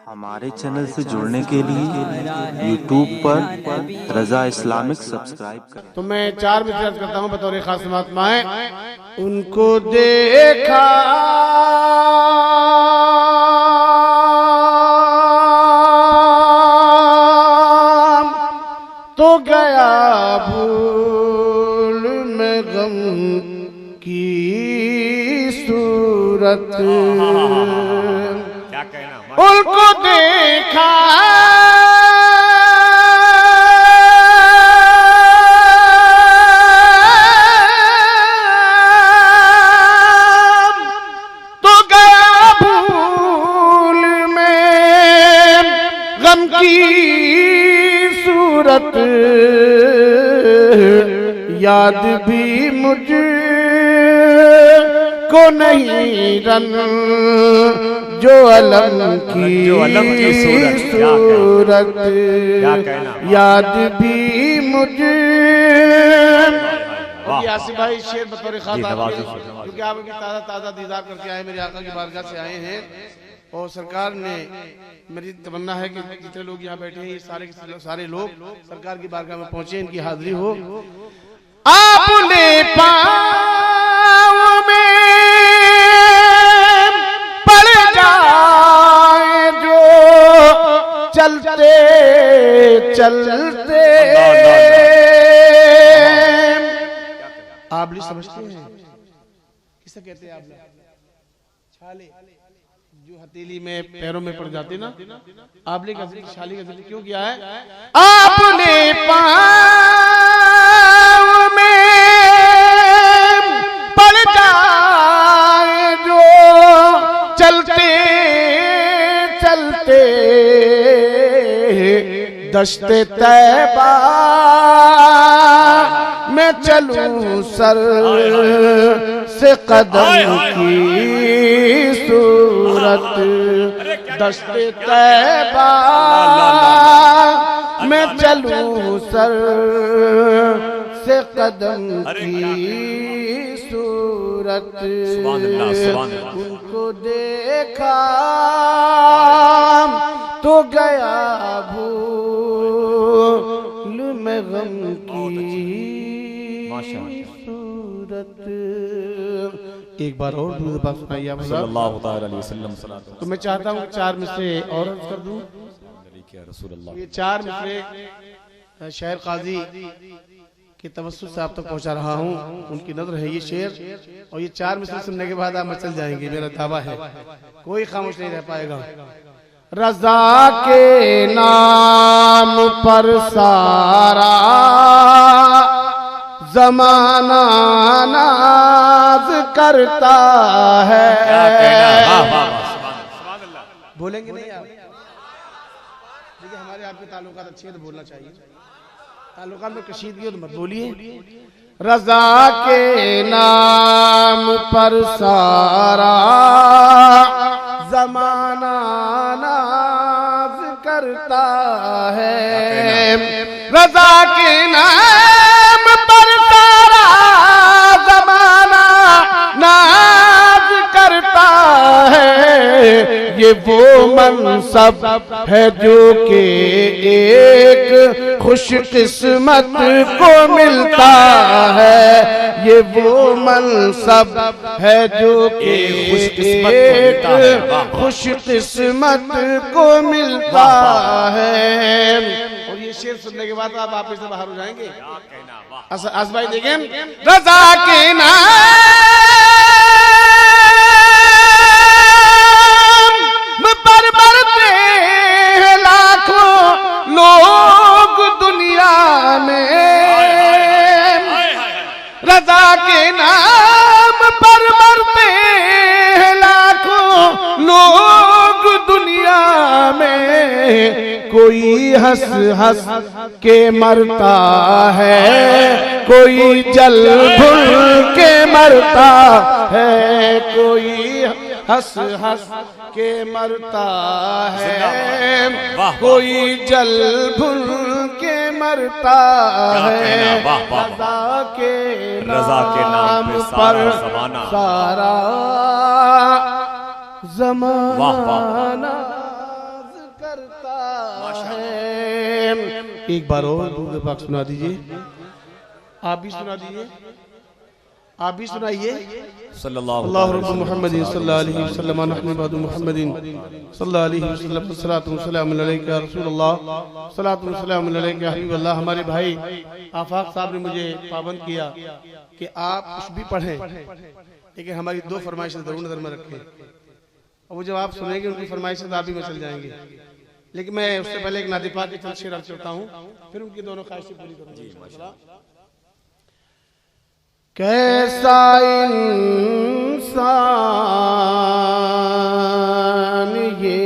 हमारे चैनल से जुड़ने के लिए YouTube पर रजा इस्लामिक सब्सक्राइब करें। तो मैं 4 मिनट अर्ज करता हूँ बतौर खास महात्माएं। उनको देखा तो गया भूल में गम की सूरत। क्या कहना, उनको देखा तो गया भूल में गम की सूरत। याद भी मुझ को नहीं रन जो अलम की सूरत। याद भी मुझे यासिर भाई शेर बतौर खास क्योंकि आप अभी ताज़ा ताज़ा दीदार करके आए, मेरे आका की बारगाह से आए हैं और सरकार ने मेरी तमन्ना है कि जितने लोग यहाँ बैठे हैं ये सारे लोग सरकार की बारगाह में पहुंचे, इनकी हाजिरी हो। आपने पाँव में पड़ जाए जो चलते चलते। आबली समझते हैं किसे कहते हैं? आबला छाले जो हथेली में पैरों में पड़ जाते ना, आबले का जिक्र छाली का जिक्र क्यों किया है? आपने पाँव में पड़ जाए जो चलते चलते। दश्ते तैबा मैं चलूं सर से कदम की सूरत। दश्ते तैबा मैं चलूं सर से कदम की सूरत। उनको देखा तो गया भूल में गम की सूरत। एक बार और सुनाइए आप सल्लल्लाहु अलैहि वसल्लम। तो मैं चाहता हूँ 4 मिसरे और अर्ज कर दूं। ये 4 मिसरे शायर काजी के तवस्सुल से आप तक पहुंचा रहा हूँ, उनकी नजर है ये शेर। और ये 4 मिसरे सुनने के बाद आप मचल जाएंगे, मेरा दावा है, कोई खामोश नहीं रह पाएगा। रजा के नाम पर सारा जमाना नाज करता है। बोलेंगे नहीं आप? देखिए हमारे आपके ताल्लुकात अच्छे हैं तो बोलना चाहिए। ताल्लुकात में कशीदगी हो तो मत बोलिए। रजा के नाम पर सारा जमाना नाज करता है। रजा के नाम पर सारा जमाना नाज करता है। ये वो मनसब है जो कि एक खुश किस्मत को मिलता है। ये वो मनसब है जो कि एक खुश किस्मत को मिलता है। और ये शेर सुनने के बाद आप वापस से बाहर हो जाएंगे। आज भाई देखें, रजा के नाम पर मरते हैं लाखों लोग दुनिया में। रजा के नाम पर मरते हैं लाखों लोग दुनिया में। कोई हंस हंस के मरता है, कोई जल भुन के मरता है। कोई हंस हंस के मरता है, कोई जल भुन के मरता है। रजा के नाम पर सारा जमाना एक बार और दूध पाक सुना दीजिए। आप भी सुना दीजिए, आप भी सुनाइए। सल्लल्लाहु अल्लाहु मुहम्मदिन सल्लल्लाहु अलैहि वसल्लम नहनु बदु मुहम्मदिन सल्लल्लाहु अलैहि वसल्लम सल्लल्लाहु वसल्लम अलैका या रसूलल्लाह सल्लल्लाहु वसल्लम अलैका या हबीबल्लाह। हमारे भाई आफाक साहब ने मुझे पाबंद किया कि आप कुछ भी पढ़ें, लेकिन हमारी दो फरमाइशें जरूर नजर में रखें, और वो जब आप सुनेंगे उनकी फरमाइशें आप भी मचल जाएंगे। लेकिन मैं उससे पहले एक नादिफा के चंद शेर अर्ज करता हूँ, फिर उनकी दोनों ख्वाहिशें पूरी करूँगा। कैसा इंसान ये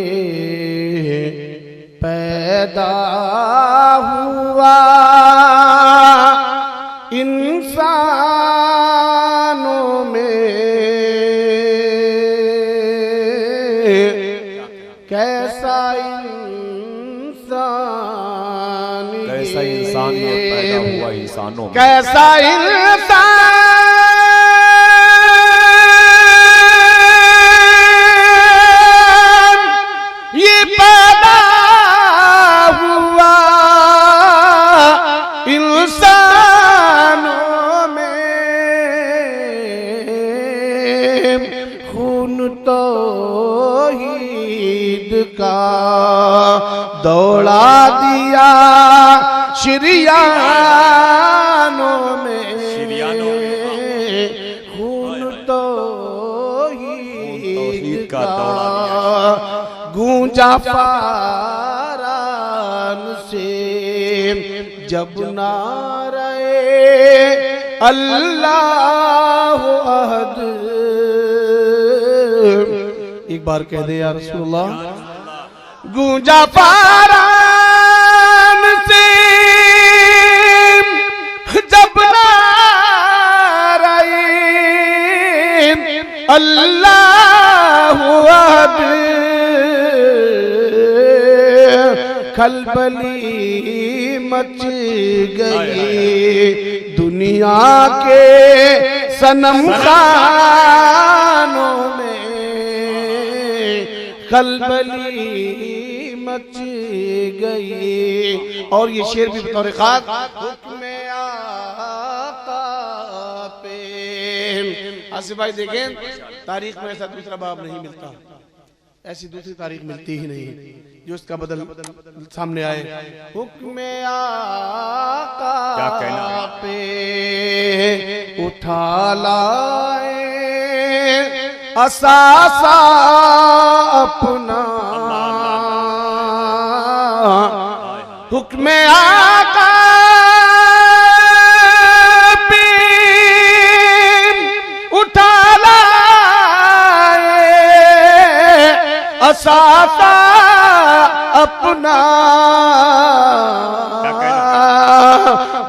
पैदा हुआ, इंसानों में कैसा इंसान ये पैदा हुआ इंसानों में, कैसा इंसान ये पैदा हुआ इंसानों में, खून तौहीद का दौड़ा दिया शरियानों में, खून तौहीद का गूंजा फारान से जब नारे अल्लाह अहद। एक बार कह दे या रसूलल्लाह। गूंजा फारान से जब नारे अल्लाह अहद, खलबली मच गई दुनिया के सनम खानों में, खलबली मच गई। और ये शेर भी बतौर खास हुक्म आका पे। आसिफ भाई देखें, तारीख में ऐसा दूसरा बाब नहीं मिलता, ऐसी दूसरी तारीख मिलती ही नहीं जो इसका बदल सामने आए। हुक्म आका पे उठा लाए असासा अपना, हुक्म आका पे उठा लाए असासा अपना,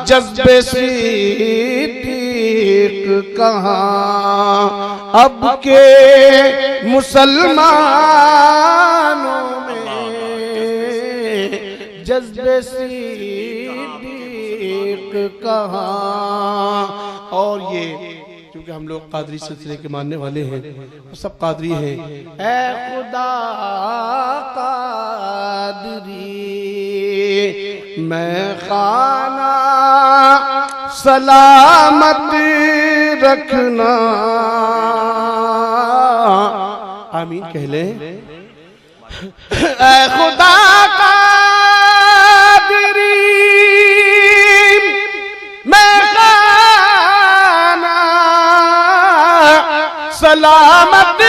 जज्बे सिद्दीक कहाँ अब के मुसलमानों में, जज्बे सिद्दीक कहाँ। और ये क्योंकि हम लोग कादरी सिलसिले के मानने वाले हैं, सब कादरी हैं। ऐ खुदा कादरी मैं खाना सलामत रखना। आमीन कह ले। ऐ खुदा कादरी मैं खाना सलामत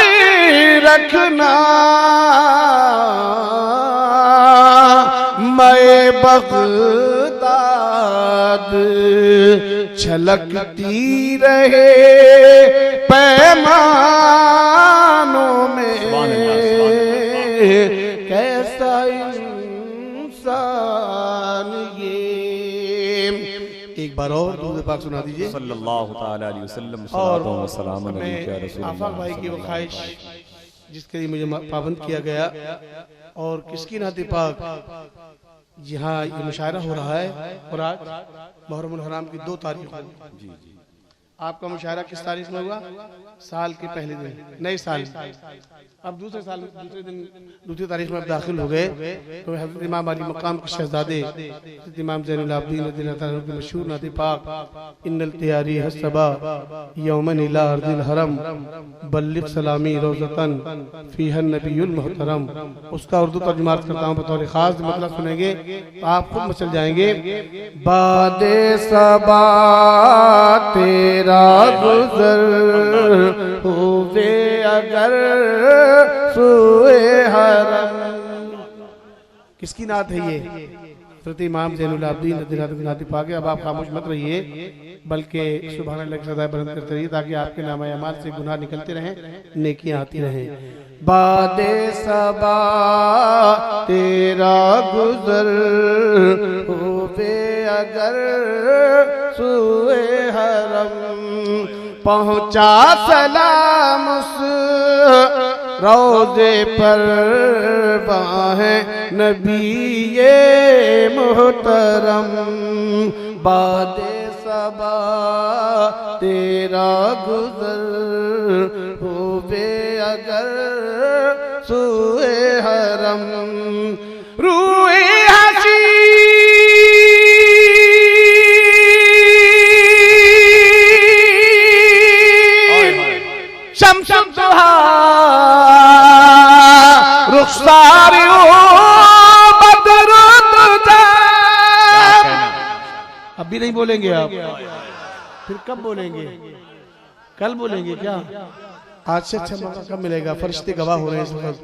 रखना, मैं बगदाद छलकती रहे पैमानों में, कैसा इंसान ये। एक बार और दूध पाक सुना दीजिए। सल्लल्लाहु ताला अलैहि वसल्लम। और आफाक भाई की वो ख्वाहिश जिसके लिए मुझे पाबंद किया गया, और किसकी नाते पाक यहाँ ये मुशायरा हो रहा है, और आज मुहर्रमुल हराम की 2 तारीख। आपका मुशायरा किस तारीख में हुआ? साल के पहले दिन, नए साल। अब दूसरे साल दूसरे दिन दूसरी तारीख में अब दाखिल हो गए तो हज़रत इमाम अली मकाम के शहजादे हज़रत इमाम ज़ैनुल आबिदीन रज़ियल्लाहु ताला अन्हु के मशहूर नाते पाक इन्नल तियारी हस्सबा यौमन इला अर्दिल हरम बल्लिग सलामी रोज़तन फीहन नबीयुल मुहतरम, उसका उर्दू तर्जुमा करता हूँ बतौर खास, मतलब सुनेंगे तो आप खुद मचल जाएंगे। बादे सबा तेरा गुज़र हुए अगर सुए हरम। किसकी नात है ये? हज़रत इमाम ज़ैनुल आबिदीन रज़ियल्लाहु पाक। अब आप खामोश मत रहिए बल्कि सुभान अल्लाह की सदाएं बुलंद करते रहिए ताकि आपके नामा अमाल से गुनाह निकलते रहें, नेकियां आती रहें। बादे सबा तेरा गुज़र हुए अगर सुए हरम, पहुँचा सलाम उस रोज़े पर बाहे नबी ये मुहतरम। बादे सबा तेरा गुज़र हुए अगर सुए हरम, रूए शमशम दुहा रुखसार बदर तुझा। अभी नहीं बोलेंगे आप, फिर कब बोलेंगे? कल बोलेंगे क्या? आज से अच्छा मौका कब मिलेगा? फरिश्ते गवाह हो रहे हैं इस वक्त।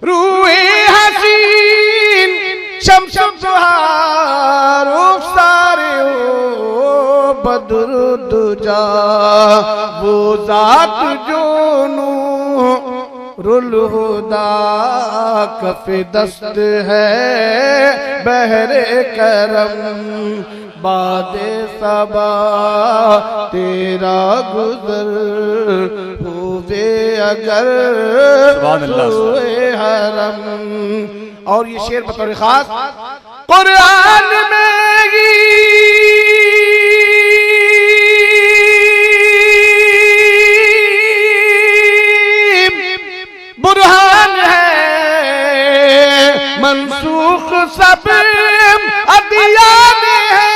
रूए हसीन शमशम दुहा रुखसार बदर तुझा, वो जात जो नूरुल हुदा कफ़े दस्त है बहरे करम। बादे सबा तेरा गुज़र हुए अगर सुए हरम। और ये शेर बतौर खास कुरान में बुरहान है, मनसूख सब अदियान है।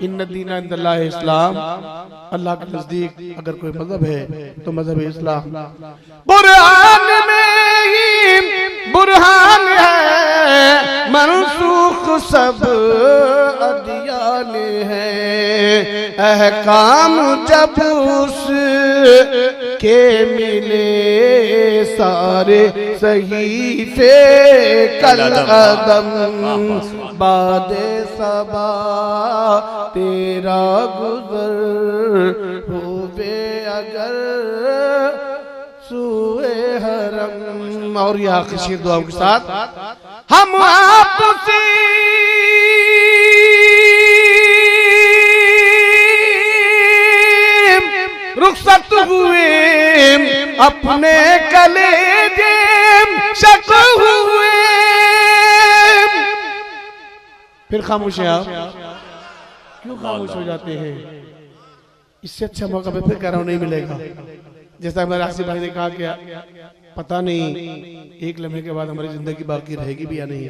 इन्ना दीना इंदल्लाह इस्लाम, अल्लाह के नजदीक अगर कोई मजहब है तो मजहब इस्लाम। बुरहान में ही बुरहान है, मनसूख सब अदियान है। अहकाम जब उस के मिले सारे सहीफे कल अदम। बादे सबा तेरा गुज़र हुए अगर सुए हरम। और ये आखिरी शेर दुआओं के साथ हम आपसे रुखसत हुए अपने कलेजे शक हुए। फिर खामोश हैं आप, क्यों खामोश हो जाते हैं? इससे अच्छा मौका मैं फिर कह रहा हूं नहीं मिलेगा। जैसा हमारे आसिफ भाई ने कहा कि पता नहीं एक लम्हे के बाद हमारी जिंदगी बाकी रहेगी भी या नहीं,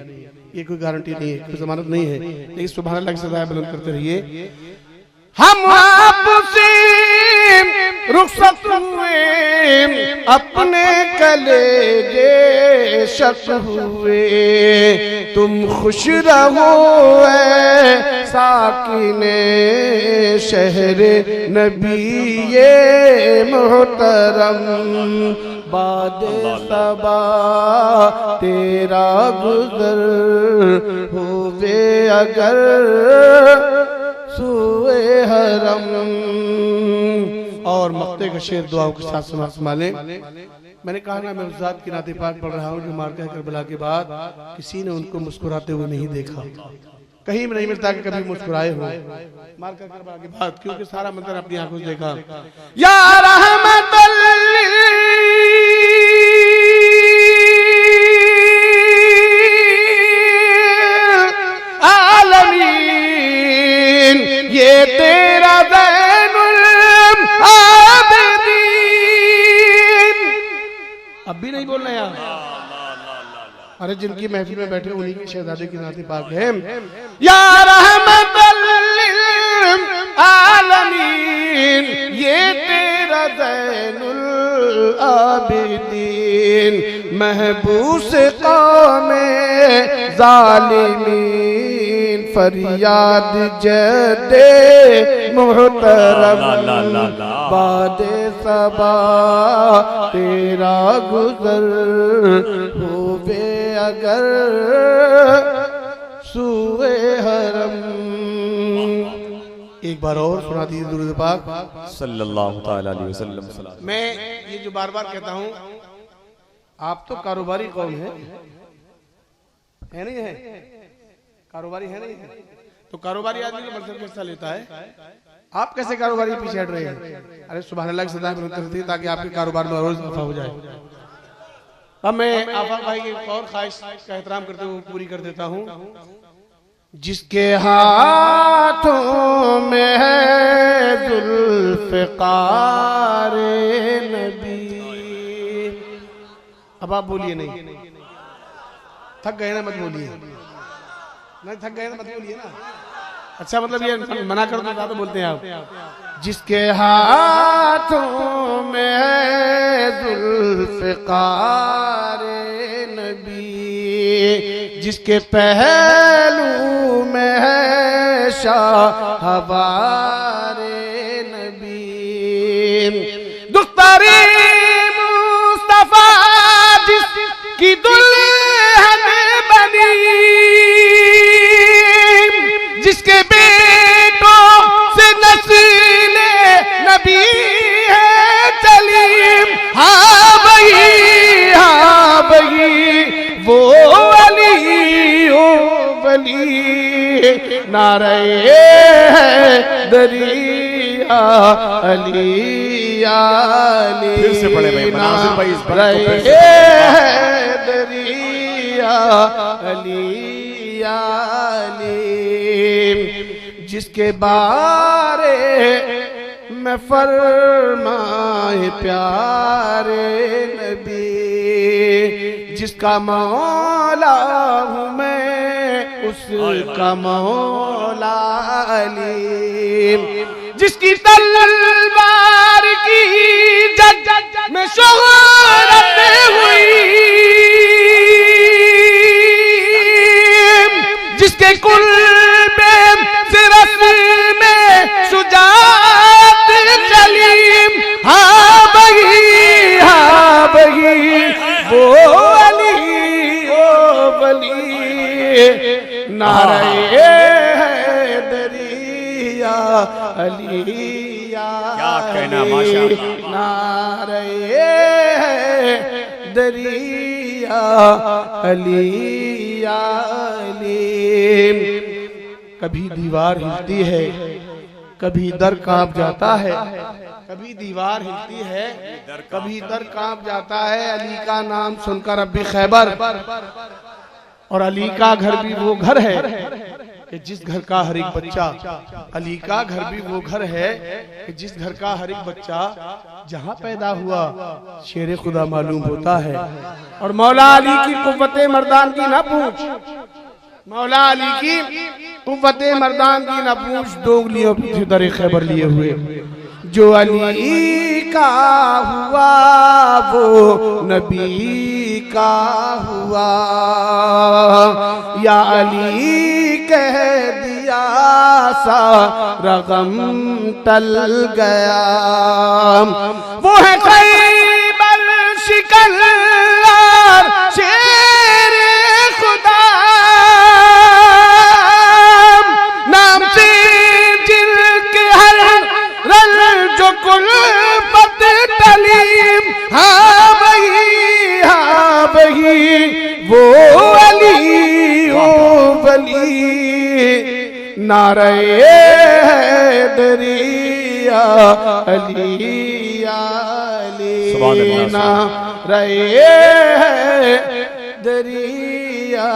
ये कोई गारंटी नहीं है, कोई जमानत नहीं है। लेकिन सुभान अल्लाह की सदाएं बुलंद करते रहिए। हम आपसे रुखसत हुए अपने कलेजे शक हुए। तुम खुश रहो ऐ साकिने शहरे नबी ये मुहतरम। बादे सबा तेरा गुज़र हुए अगर सुए हरम। और मक्ते का शेर दुआओं के साथ संभालें। मैंने कहा ना मैं उस ज़ात की नाते पाक पढ़ रहा हूँ जो मारका करबला के बाद किसी ने उनको मुस्कुराते हुए नहीं देखा। कहीं भी नहीं मिलता कि कभी मुस्कुराए हो मारका करबला के बाद, क्योंकि सारा मंजर अपनी आंखों से देखा। या रहमतल आलमीन ये तेरा अरे जिनकी महफिल में बैठे उन्हीं के शहजादे की नाती पाक है। या रहमतल लिल आलमीन, ये तेरा ज़ैनुल आबिदीन, महबूस कौमे ज़ालिमीन, फरियाद जदे मुहतरम बादे सबा तेरा गुज़र होवे अगर सुए हरम। एक बार और सुना दीजिए दुरूद पाक सल्लल्लाहु ताला अलैहि वसल्लम। मैं ये जो बार बार कहता हूँ, आप तो कारोबारी कौन है नहीं है? कारोबारी है नहीं है? तो कारोबारी आदमी का मतलब कैसा लेता है? आप कैसे कारोबारी पीछे हट रहे हैं? अरे सुभान अल्लाह की सदा रहती है ताकि आपके कारोबार में रोज नफा हो जाए। अब मैं आफाक भाई की और ख्वाहिश का एहतराम करते हुए पूरी कर देता हूँ। जिसके हाथों में है जुल्फ़िकार नबी। अब आप बोलिए नहीं, थक गए ना? मत बोलिए, नहीं थक गए ना? मत बोलिए ना। अच्छा मतलब ये मना कर दो तो बोलते हैं आप। जिसके हाथों में है जुल्फ़िकार नबी, जिसके पहलू में है शाहबारे नबी, दुख्तारी मुस्तफा जिसकी दुल्हन बनी, जिसके बेटों से नस्ले नबी है चली। हाँ भाई वो अली ओ वली, नारे है दरिया अली आली। फिर से पढ़े भाई, मनाज़िर भाई इस बात को फिर से दरिया अली आली, जिसके बारे में फरमाए प्यारे नबी, जिसका मौला हूँ मैं उसका मौला अली, जिसकी तलवार की जग में शोहरत हुई, जिसके कुल में सिरस में शुजात चली। हाँ भाई वो अली ओ वली, नारे है दरिया अली क्या कहना माशाअल्लाह। नारे है दरिया अली आली। कभी दीवार हिलती है, कभी दर कांप जाता है, कभी दीवार हिलती है, कभी दर कांप जाता है। अली का नाम सुनकर रब्बी खैबर, और अली का घर भी वो घर है कि जिस घर का हर एक बच्चा, अली का घर भी वो घर है कि जिस घर का हर एक बच्चा जहाँ पैदा हुआ शेर खुदा मालूम होता है। और मौला अली की कुव्वते मर्दान की ना पूछ, मौला अली की कुव्वते मर्दान की ना पूछ, दोगलियों पीछे दर खैबर लिए हुए। जो अली का हुआ वो नबी का हुआ, या अली कह दिया सारा गम टल गया। वो है खैबर शिकंजार शेर खुदा, नाम से जिनके हर रल जो कुल पत तलीम। हाँ भाई वो अली ओ वली, नारे दरिया अली आली, नारे दरिया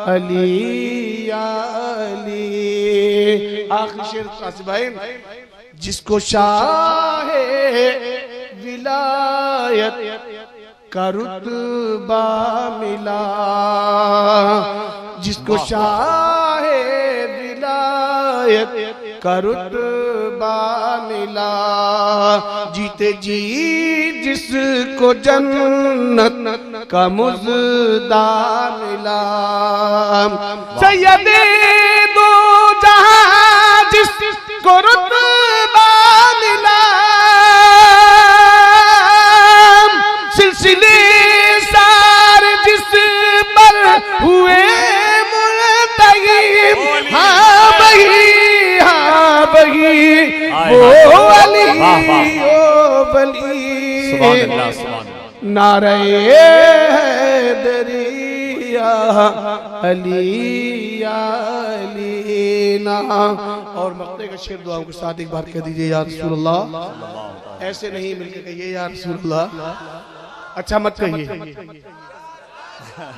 अली आली। आखिरी शेर कासिम भाई, जिसको शाह विलायत का रुतबा मिला, जिसको शाहे विलायत का रुतबा मिला, जीते जी जिसको जन्नत का मुज़दा मिला। सैयदे दो जहां जिसको रुतबा मिला, सिलसिले सारे जिस पर हुए मुल्तकी, हाँ वही वो अली ओ वली। नारे हैदरिया अली अलीना। और मक्ते का शेर दुआओं के साथ एक बार कह दीजिए या रसूलल्लाह। ऐसे नहीं मिलके कहिए या रसूलल्लाह। अच्छा मत कहिए,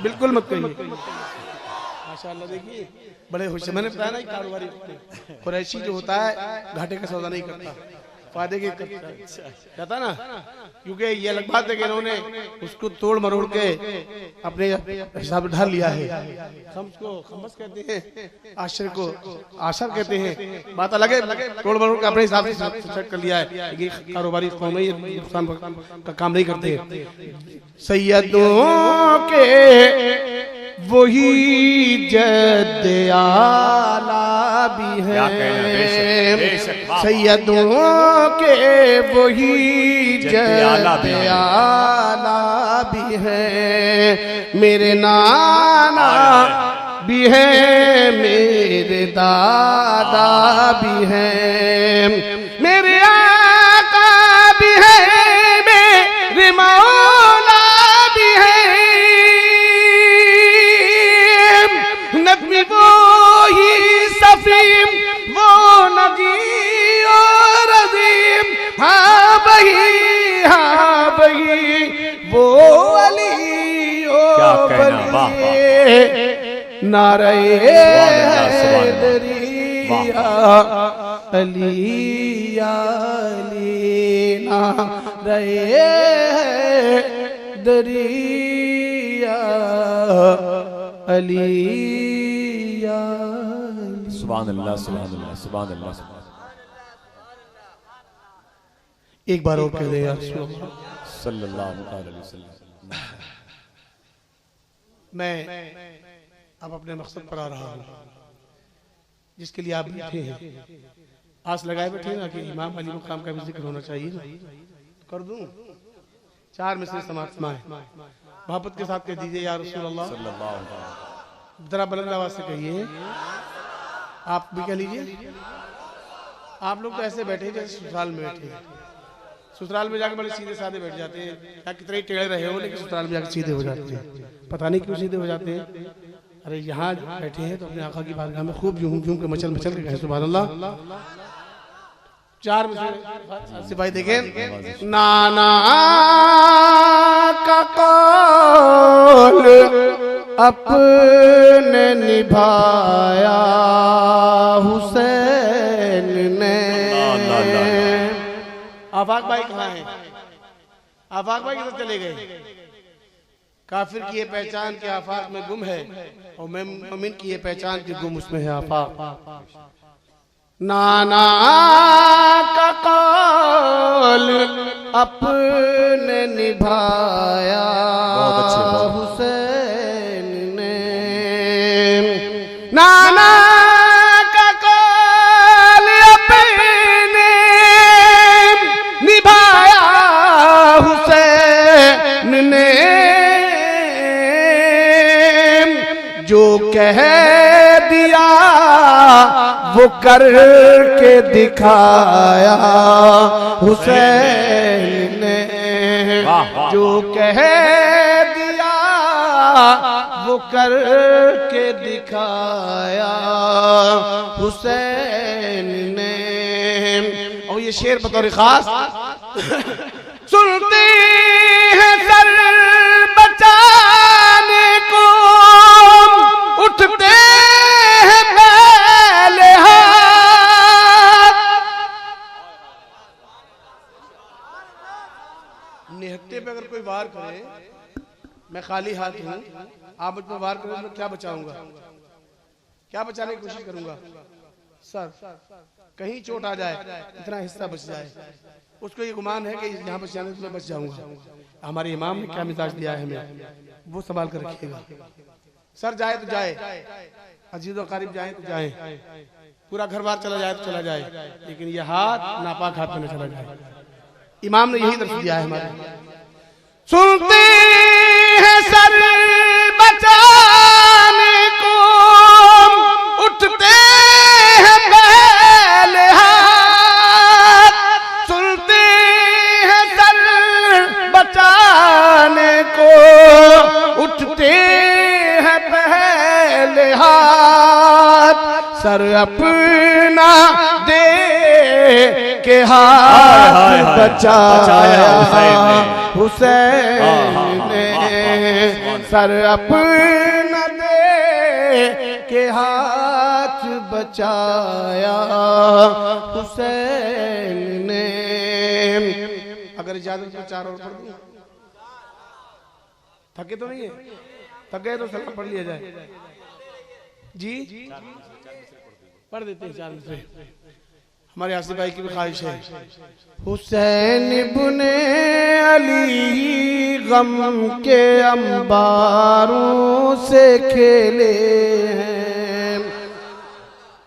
बिल्कुल मत कहिए। माशाअल्लाह देखिए बड़े खुश। मैंने बताया ना कारोबारी कुरैशी जो होता है घाटे का सौदा नहीं करता, फायदे के कहता ना, क्योंकि ये अलग बात है कि इन्होंने उसको तोड़ मरोड़ के अपने हिसाब ढाल लिया है। खम्स को खम्स कहते हैं, आशर को आशर कहते हैं, बात अलग है। तोड़ मरोड़ के अपने हिसाब से सेट कर लिया है। ये कारोबारी कौम है, नुकसान का काम नहीं करते। सैयदों के वही जद आला भी है, सैयदों के वही जद आला भी है। मेरे नाना भी है, मेरे दादा भी है, मेरे आका भी है, मेरे मौला भी है। नबी वो ही सफीम, वो नबी और अजीम, हाँ वही वो अली ओ बली। नारे हैदरिया अली अली, नारे हैदरिया अली। सुभान अल्लाह, सुभान अल्लाह, सुभान अल्लाह। एक बार और कह दे यार सल्लल्लाहु अलैहि वसल्लम। मैं अब अपने मकसद पर आ रहा हूँ जिसके लिए आप बैठे हैं। आस लगाए बैठे ना कि इमाम अली मुकाम का भी जिक्र होना चाहिए ना, कर दूं। चार मिसरे समाप्त माए मोहब्बत के साथ कह दीजिए या रसूल अल्लाह। जरा बुलंद आवाज से कहिए, आप भी कह लीजिए। आप लोग तो ऐसे बैठे जैसे ससुराल में बैठे हैं। ससुराल में जाकर बड़े सीधे साधे बैठ जाते हैं, क्या कितने टेढ़े रहे हो, लेकिन ससुराल में जाकर सीधे हो जाते हैं। पता नहीं क्यों सीधे हो जाते हैं। अरे यहाँ बैठे हैं तो अपने आका की बारगाह में खूब झूम झूम के मचल मचल के कहें सुभान अल्लाह। चार सिपाही देखें। नाना का कौल अपने निभाया हुसैन ने। आफाक भाई कहाँ हैं? आफाक भाई किधर चले गए? काफिर की ये पहचान के आफाक में गुम है और मोमिन की ये पहचान की गुम उसमें है आफाक। नाना का कौल अपने निभाया हुसैन ने। नाना का कौल अपने निभाया हुसैन ने। जो कह दिया वो करके दिखाया हुसैन ने। जो कह दिया वो करके दिखाया हुसैन ने। और ये शेर बतौर खास सुनते हैं सर बचाने को उठते हैं पहले हाथ। निहत्ते पे अगर कोई वार करे खाली हाथ हूँ, आप मुझ पर वार करें तो क्या बचाऊंगा, क्या बचाने की कोशिश करूंगा। सर कहीं चोट आ जाए, इतना हिस्सा बच जाए, उसको ये गुमान है कि यहाँ बच जाने से मैं बच जाऊंगा। हमारे इमाम ने क्या मिजाज दिया है हमें, वो संभाल कर रखिएगा। सर जाए तो जाए, अजीज और कारिब जाए तो जाए, पूरा घर बार चला जाए तो चला जाए, लेकिन ये हाथ नापाक हाथ में न चला जाए। इमाम ने यही दर्श दिया है हमारे। सुनते हैं सर बचाने को, उठते हैं पहले हाथ, सुनते हैं सर बचाने को, उठते हैं पहले हाथ, सर अपना दे के हाथ बचाया हुसैन ने, सर अपना दे के हाथ बचाया हुसैन ने। अगर इजाजत में 4 और पढ़ दूं, थके तो नहीं है, थक गए तो सलाम पढ़ लिया जाए जी, पढ़ देते हैं 4 मिसरे। हमारे आसिफ भाई की भी ख्वाहिश है। हुसैन इब्ने अली गम के अंबारों से खेले हैं।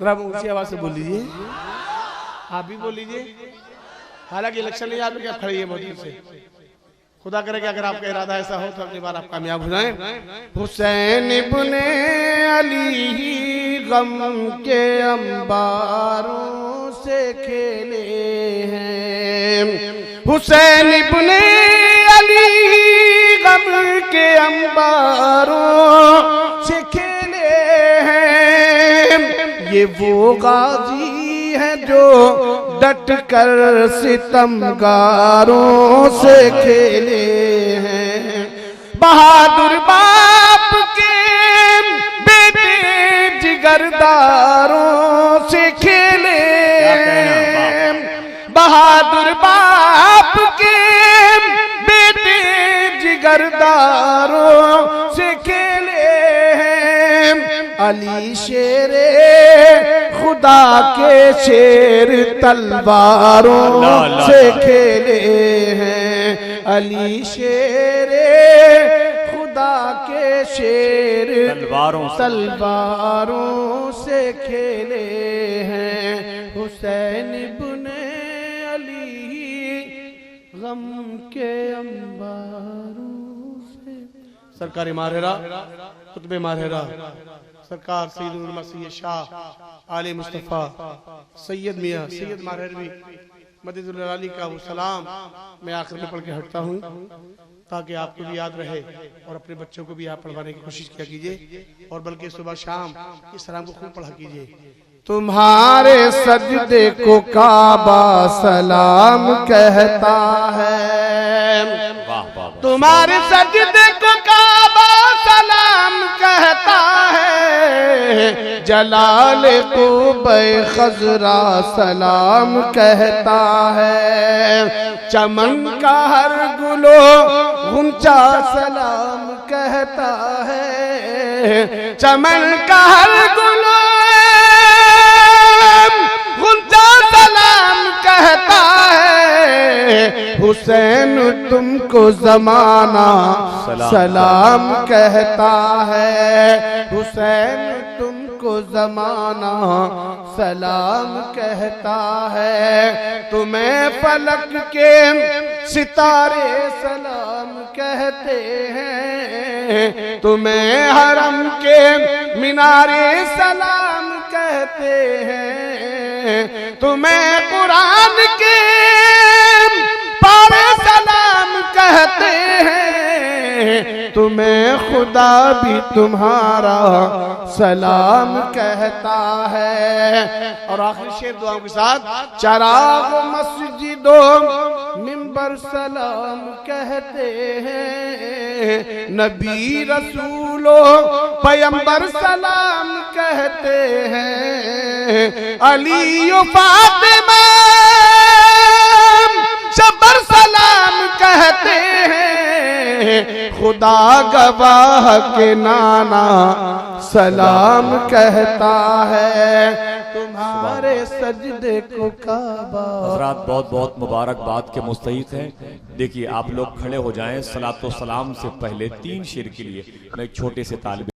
जरा ऊंची आवाज से बोल लीजिए, आप भी बोल लीजिए। हालांकि इलेक्शन नहीं, आप क्या खड़ी है मोदी से, खुदा करे कि अगर आपका इरादा ऐसा हो तो अगली बार आप कामयाब हो जाएं। हुसैन इब्ने अली गम के अंबारों से खेले हैं, हुसैन इब्ने अली गम के अंबारों से खेले हैं। ये वो गाजी है जो डट कर सितमगारों से खेले हैं। बहादुर बाप के बेटे जिगरदारों से खेले हैं। बहादुर बाप के बेटे जिगरदारों से खेले हैं। अली शेरे खुदा के शेर तलवारों से खेले हैं। अली शेरे खुदा के शेर तलवारों से खेले हैं। हुसैन इब्ने अली गम के अंबारों से। सरकार मारहेरा, खुतबे मारहेरा, सरकार सैयद मसीह शाह आले मुस्तफ़ा सैयद मियाँ सैयद मारहेरवी मदीदुल अली का वो सलाम मैं आखिर में पढ़ के हटता हूँ, ताकि आपको भी याद रहे और अपने बच्चों को भी आप पढ़वाने की कोशिश किया कीजिए, और बल्कि सुबह शाम इस सलाम को खूब पढ़ा कीजिए। तुम्हारे सजदे को काबा सलाम कहता है, तुम्हारे सजदे को काबा सलाम कहता है। जलाल को खजरा सलाम कहता है। चमन का हर गुलो गुंचा सलाम कहता है। चमन का हर गुलो गुंजा सलाम कहता है। हुसैन तुमको जमाना सलाम कहता है। हुसैन तुमको जमाना सलाम कहता है। तुम्हें फलक के सितारे सलाम कहते हैं। तुम्हें हरम के मीनारे सलाम कहते हैं। तुम्हें कुरान के पारे सलाम कहते हैं। तुम्हें खुदा भी तुम्हारा सलाम कहता है। और आखिरी शेर दुआओं के साथ, चराग मस्जिदों मिंबर सलाम कहते हैं। नबी रसूलों पैगंबर सलाम कहते हैं। अली फातिमा शबर सलाम कहते हैं। खुदा गवाह के नाना सलाम कहता है तुम्हारे सजदे को काबा। हज़रात बहुत बहुत मुबारकबाद के मुस्तहिक हैं। देखिए आप लोग खड़े हो जाएं सलातो सलाम से पहले 3 शेर के लिए मैं एक छोटे से तालिब